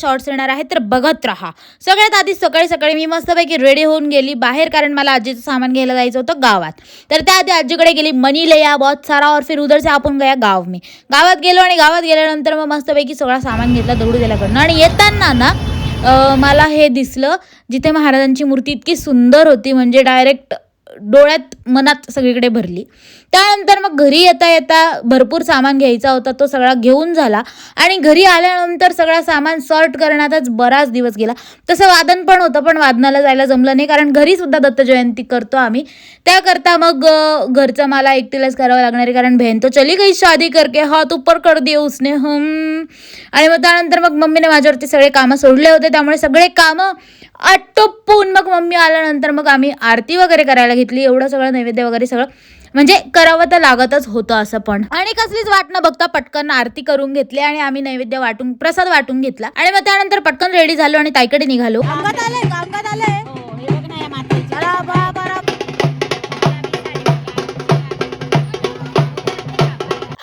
Shorts येणार आहेत, तर बघत राहा. सगळ्यात आधी सकाळी सकाळी मी मस्तपैकी रेडी होऊन गेली बाहेर, कारण मला आजीचं सामान घ्यायला जायचं होतं गावात. तर त्याआधी आजीकडे गेली, मनी ले या बहुत सारा और फिर उधर से आपण गया गाव में. गावात गेलो आणि गावात गेल्यानंतर मग मस्तपैकी सगळा सामान घेतला दगडू दिल्याकडनं. आणि येताना ना मला हे दिसलं, जिथे महाराजांची मूर्ती इतकी सुंदर होती, म्हणजे डायरेक्ट डोळ्यात मनात सगळीकडे भरली. त्यानंतर मग घरी येता येता भरपूर सामान घ्यायचा होता, तो सगळा घेऊन झाला. आणि घरी आल्यानंतर सगळा सामान सॉर्ट करण्यातच बराच दिवस गेला. तसं वादन पण होतं, पण वादनाला जायला जमलं नाही, कारण घरीसुद्धा दत्त जयंती करतो आम्ही. त्याकरता मग घरचं मला एकटीलाच करावं लागणार आहे, कारण बहन तो चली गई शादी करके, हात ऊपर कर दिए उसने आणि मग त्यानंतर मग मम्मीने माझ्यावरती सगळे कामं सोडले होते, त्यामुळे सगळे कामं आटोपून मग मम्मी आल्यानंतर मग आम्ही आरती वगैरे करायला घेतली. एवढं सगळं नैवेद्य वगैरे सगळं म्हणजे करावं तर लागतच होतं असं पण. आणि कसलीच वाट न बघता पटकन आरती करून घेतली आणि आम्ही नैवेद्य वाटून प्रसाद वाटून घेतला. आणि मग त्यानंतर पटकन रेडी झालो आणि ताईकडे निघालो.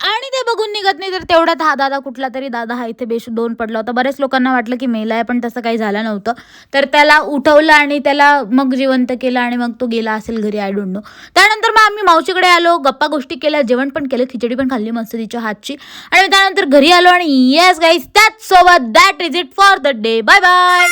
आणि ते बघून निघत नाही, तर तेवढ्यात हा दादा, कुठला तरी दादा हा इथे बेशुद्ध होऊन पडला होता. बरेच लोकांना वाटलं की मेलाय, पण तसं काही झालं नव्हतं. तर त्याला उठवलं आणि त्याला मग जिवंत केलं आणि मग तो गेला असेल घरी, आय डोंट नो. त्यानंतर मग आम्ही मावशीकडे आलो, गप्पा गोष्टी केल्या, जेवण पण केलं, खिचडी पण खाल्ली मस्त तिच्या हातची. आणि त्यानंतर घरी आलो आणि yes guys, that's over, that is it for the day. Bye bye.